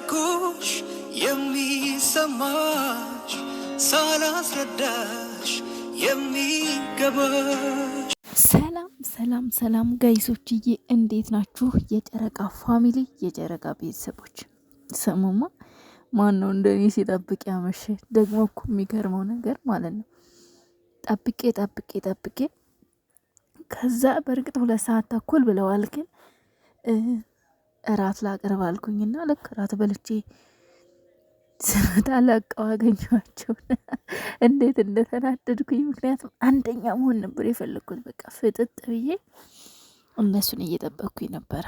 ኩሽ የሚሰማሽ ሳላስረዳሽ የሚገባሽ። ሰላም ሰላም ሰላም ጋይሶችዬ እንዴት ናችሁ? የጨረቃ ፋሚሊ የጨረቃ ቤተሰቦች ሰሙማ ማን ነው እንደኔ ሲጠብቅ ያመሸ? ደግሞ እኮ የሚገርመው ነገር ማለት ነው ጠብቄ ከዛ በእርግጥ 2 ሰዓት ተኩል ብለዋል፣ ግን እራት ላቅርብ አልኩኝና ልክ እራት በልቼ ስመጣ ለቀው አገኘኋቸው። እንዴት እንደተናደድኩኝ! ምክንያቱም አንደኛ መሆን ነበር የፈለግኩት። በቃ ፍጥጥ ብዬ እነሱን እየጠበቅኩኝ ነበረ።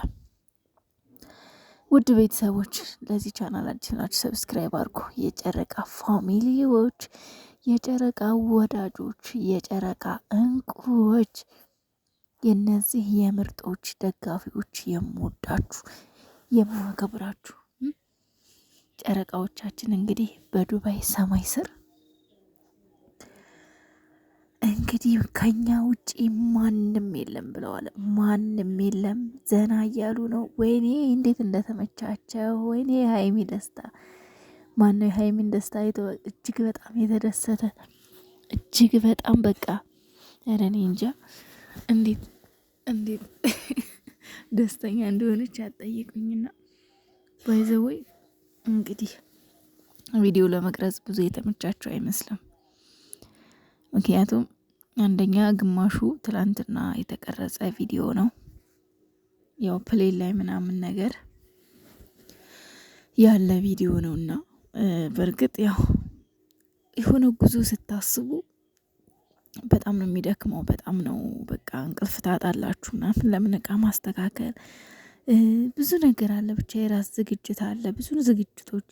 ውድ ቤተሰቦች ለዚህ ቻናል አዲስ ናችሁ ሰብስክራይብ አድርጉ። የጨረቃ ፋሚሊዎች፣ የጨረቃ ወዳጆች፣ የጨረቃ እንቁዎች፣ የነዚህ የምርጦች ደጋፊዎች፣ የምወዳችሁ የማከብራችሁ ጨረቃዎቻችን እንግዲህ በዱባይ ሰማይ ስር እንግዲህ ከኛ ውጪ ማንም የለም ብለዋል። ማንም የለም፣ ዘና እያሉ ነው። ወይኔ እንዴት እንደተመቻቸው! ወይኔ የሀይሚ ደስታ! ማነው የሀይሚን ደስታ አይቶ እጅግ በጣም የተደሰተ? እጅግ በጣም በቃ ኧረ እኔ እንጃ እንዴት ደስተኛ እንደሆነች ያጠይቁኝና ባይዘወይ እንግዲህ ቪዲዮ ለመቅረጽ ብዙ የተመቻቸው አይመስልም። ምክንያቱም አንደኛ ግማሹ ትላንትና የተቀረጸ ቪዲዮ ነው፣ ያው ፕሌን ላይ ምናምን ነገር ያለ ቪዲዮ ነው እና በእርግጥ ያው የሆነ ጉዞ ስታስቡ በጣም ነው የሚደክመው። በጣም ነው በቃ እንቅልፍ ታጣላችሁ ምናምን። ለምን እቃ ማስተካከል ብዙ ነገር አለ፣ ብቻ የራስ ዝግጅት አለ፣ ብዙ ዝግጅቶች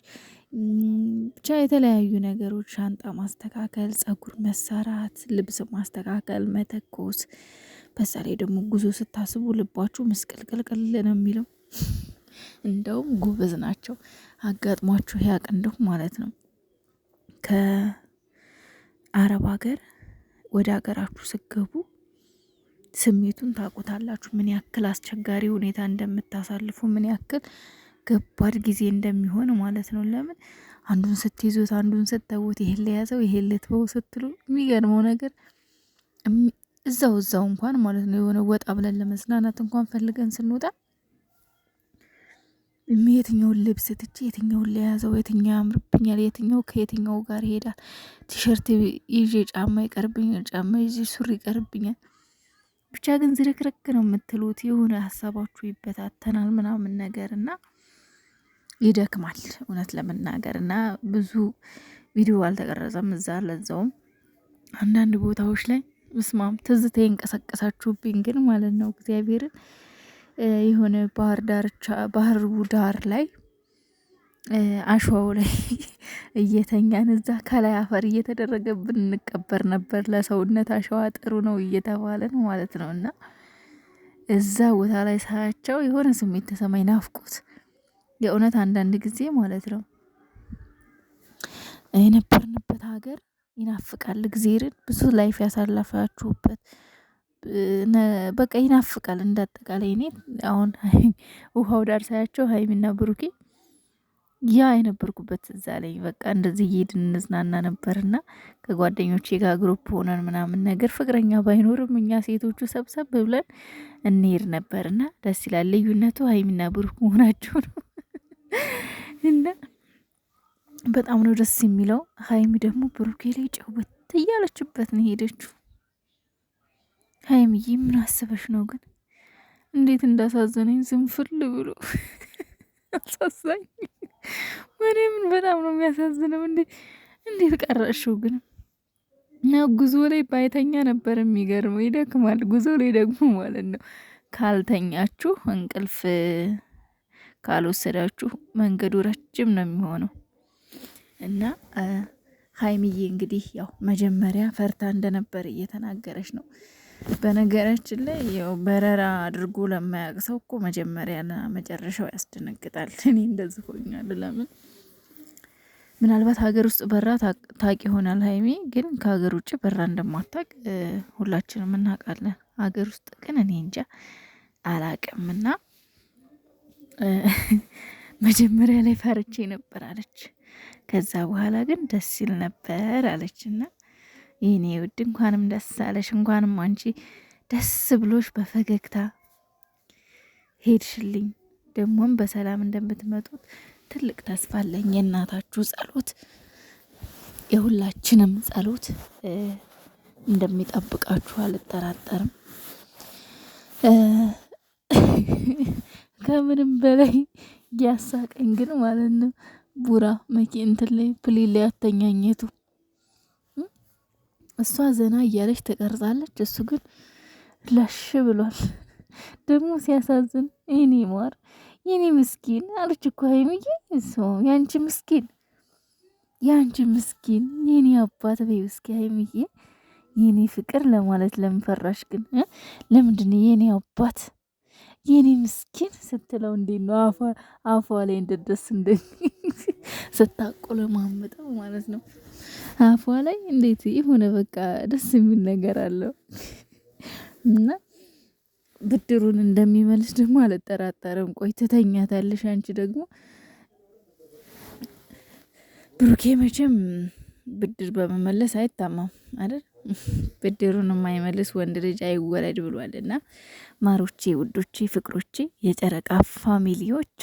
ብቻ የተለያዩ ነገሮች፣ ሻንጣ ማስተካከል፣ ጸጉር መሰራት፣ ልብስ ማስተካከል፣ መተኮስ። በዛ ላይ ደግሞ ጉዞ ስታስቡ ልባችሁ ምስቅልቅልቅል ነው የሚለው። እንደውም ጎበዝ ናቸው። አጋጥሟችሁ ያቅ እንደሁ ማለት ነው ከአረብ ሀገር ወደ ሀገራችሁ ስገቡ ስሜቱን ታውቁታላችሁ። ምን ያክል አስቸጋሪ ሁኔታ እንደምታሳልፉ፣ ምን ያክል ከባድ ጊዜ እንደሚሆን ማለት ነው። ለምን አንዱን ስትይዙት አንዱን ስተውት፣ ይሄን ለያዘው ይሄን ልትበው ስትሉ፣ የሚገርመው ነገር እዛው እንኳን ማለት ነው የሆነ ወጣ ብለን ለመዝናናት እንኳን ፈልገን ስንወጣ የትኛውን ልብስ ትቼ የትኛውን ለያዘው፣ የትኛው ያምርብኛል፣ የትኛው ከየትኛው ጋር ይሄዳል፣ ቲሸርት ይዤ ጫማ ይቀርብኛል፣ ጫማ ይዤ ሱሪ ይቀርብኛል። ብቻ ግን ዝርክርክ ነው የምትሉት። የሆነ ሀሳባችሁ ይበታተናል ምናምን ነገር እና ይደክማል እውነት ለመናገር እና ብዙ ቪዲዮ አልተቀረጸም እዛ። ለዛውም አንዳንድ ቦታዎች ላይ ምስማም ትዝታ የንቀሳቀሳችሁብኝ ግን ማለት ነው እግዚአብሔርን የሆነ ባህር ዳር ላይ አሸዋው ላይ እየተኛን እዛ ከላይ አፈር እየተደረገብን እንቀበር ነበር። ለሰውነት አሸዋ ጥሩ ነው እየተባለን ማለት ነው። እና እዛ ቦታ ላይ ሳያቸው የሆነ ስሜት ተሰማኝ፣ ናፍቆት። የእውነት አንዳንድ ጊዜ ማለት ነው የነበርንበት ሀገር ይናፍቃል። እግዜርን ብዙ ላይፍ ያሳለፋችሁበት በቃ ይናፍቃል። እንዳጠቃላይ እኔ አሁን ውሃው ዳር ሳያቸው ሀይሚና ብሩኬ ያ የነበርኩበት እዛ ላይ በቃ እንደዚህ እየሄድን እንዝናና ነበርና ከጓደኞቼ ጋር ግሩፕ ሆነን ምናምን ነገር ፍቅረኛ ባይኖርም እኛ ሴቶቹ ሰብሰብ ብለን እንሄድ ነበርና ደስ ይላል። ልዩነቱ ሀይሚና ብሩክ መሆናቸው ነው እና በጣም ነው ደስ የሚለው። ሀይሚ ደግሞ ብሩኬ ላይ ጨውት እያለችበት ነው ሄደችው። ሀይሚዬ ምን አስበሽ ነው ግን? እንዴት እንዳሳዘነኝ ዝንፍል ብሎ አሳዛኝ። ምን በጣም ነው የሚያሳዝነው። እንዴት ቀረሽው ግን? እና ጉዞ ላይ ባይተኛ ነበር የሚገርመው። ይደክማል ጉዞ ላይ ደግሞ ማለት ነው። ካልተኛችሁ እንቅልፍ ካልወሰዳችሁ መንገዱ ረጅም ነው የሚሆነው። እና ሀይሚዬ እንግዲህ ያው መጀመሪያ ፈርታ እንደነበር እየተናገረች ነው። በነገራችን ላይ ያው በረራ አድርጎ ለማያውቅ ሰው እኮ መጀመሪያና መጨረሻው ያስደነግጣል። እኔ እንደዚህ ሆኛል። ለምን ምናልባት ሀገር ውስጥ በራ ታቂ ይሆናል ሀይሚ፣ ግን ከሀገር ውጭ በራ እንደማታቅ ሁላችንም እናውቃለን። ሀገር ውስጥ ግን እኔ እንጃ አላቅምና መጀመሪያ ላይ ፈርቼ ነበር አለች። ከዛ በኋላ ግን ደስ ይል ነበር አለችና የኔ ውድ እንኳንም ደስ አለሽ፣ እንኳንም አንቺ ደስ ብሎሽ በፈገግታ ሄድሽልኝ። ደግሞም በሰላም እንደምትመጡት ትልቅ ተስፋ አለኝ። የእናታችሁ ጸሎት፣ የሁላችንም ጸሎት እንደሚጠብቃችሁ አልጠራጠርም። ከምንም በላይ ያሳቀኝ ግን ማለት ነው ቡራ እንትን ላይ ፕሌን ላይ አተኛኘቱ። እሷ ዘና እያለች ትቀርጻለች፣ እሱ ግን ለሽ ብሏል። ደግሞ ሲያሳዝን የኔ ማር የኔ ምስኪን አለች እኮ ሀይሚዬ። ያንቺ ምስኪን ያንቺ ምስኪን የኔ አባት በይ እስኪ ሀይሚዬ። የኔ ፍቅር ለማለት ለምፈራሽ ግን ለምንድን የኔ አባት የኔ ምስኪን ስትለው እንዴት ነው አፏ ላይ እንደደስ እንደ ስታቆለማምጠው ማለት ነው። አፏ ላይ እንዴት የሆነ በቃ ደስ የሚል ነገር አለው እና ብድሩን እንደሚመልስ ደግሞ አልጠራጠርም። ቆይ ትተኛታለሽ አንቺ ደግሞ ብሩኬ መቼም ብድር በመመለስ አይታማም አይደል? ብድሩን የማይመልስ ወንድ ልጅ አይወለድ ብሏልና ማሮቼ፣ ውዶቼ፣ ፍቅሮቼ፣ የጨረቃ ፋሚሊዎች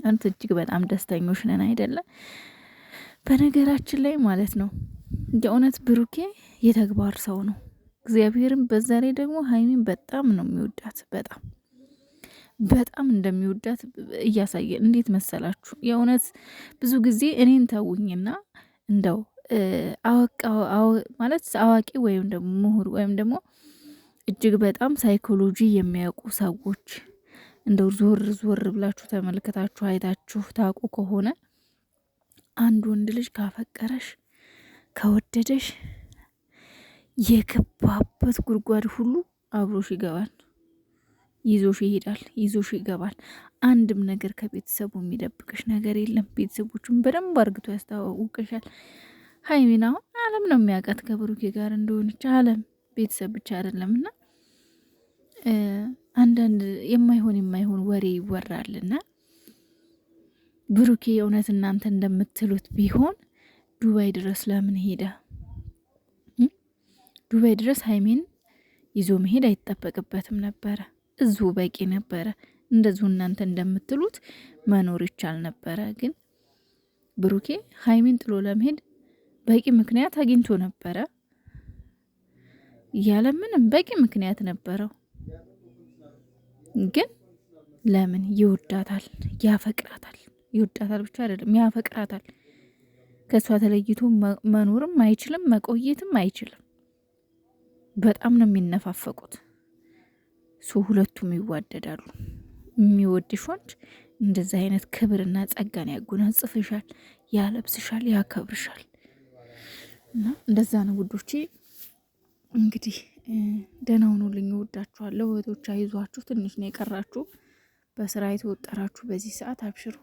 አንተ እጅግ በጣም ደስተኞች ነን አይደለም? በነገራችን ላይ ማለት ነው የእውነት ብሩኬ የተግባር ሰው ነው እግዚአብሔርን። በዛ ላይ ደግሞ ሀይሚን በጣም ነው የሚወዳት፣ በጣም እንደሚወዳት እያሳየ። እንዴት መሰላችሁ? የእውነት ብዙ ጊዜ እኔን ተውኝና እንደው ማለት አዋቂ ወይም ደግሞ ምሁር ወይም ደግሞ እጅግ በጣም ሳይኮሎጂ የሚያውቁ ሰዎች እንደው ዞር ብላችሁ ተመልከታችሁ አይታችሁ ታውቁ ከሆነ አንድ ወንድ ልጅ ካፈቀረሽ ከወደደሽ የገባበት ጉድጓድ ሁሉ አብሮሽ ይገባል፣ ይዞሽ ይሄዳል፣ ይዞሽ ይገባል። አንድም ነገር ከቤተሰቡ የሚደብቅሽ ነገር የለም። ቤተሰቦቹን በደንብ አርግቶ ያስተዋውቅሻል። ሀይሚን አሁን ዓለም ነው የሚያውቃት ከብሩኬ ጋር እንደሆነች ዓለም ቤተሰብ ብቻ አይደለም። እና አንዳንድ የማይሆን ወሬ ይወራልና ብሩኬ የእውነት እናንተ እንደምትሉት ቢሆን ዱባይ ድረስ ለምን ሄደ? ዱባይ ድረስ ሀይሚን ይዞ መሄድ አይጠበቅበትም ነበረ። እዚሁ በቂ ነበረ። እንደዚሁ እናንተ እንደምትሉት መኖር ይቻል ነበረ። ግን ብሩኬ ሀይሚን ጥሎ ለመሄድ በቂ ምክንያት አግኝቶ ነበረ። ያለ ምንም በቂ ምክንያት ነበረው። ግን ለምን? ይወዳታል፣ ያፈቅራታል። ይወዳታል ብቻ አይደለም ያፈቅራታል። ከሷ ተለይቶ መኖርም አይችልም፣ መቆየትም አይችልም። በጣም ነው የሚነፋፈቁት። ሁለቱም ይዋደዳሉ። የሚወድሽ ወንድ እንደዚህ አይነት ክብርና ጸጋን ያጎናጽፍሻል፣ ያለብስሻል፣ ያከብርሻል። እና እንደዛ ነው ውዶቼ። እንግዲህ ደህና ሁኑልኝ። እወዳችኋለሁ እህቶች። አይዟችሁ፣ ትንሽ ነው የቀራችሁ። በስራ የተወጠራችሁ በዚህ ሰዓት አብሽሩ።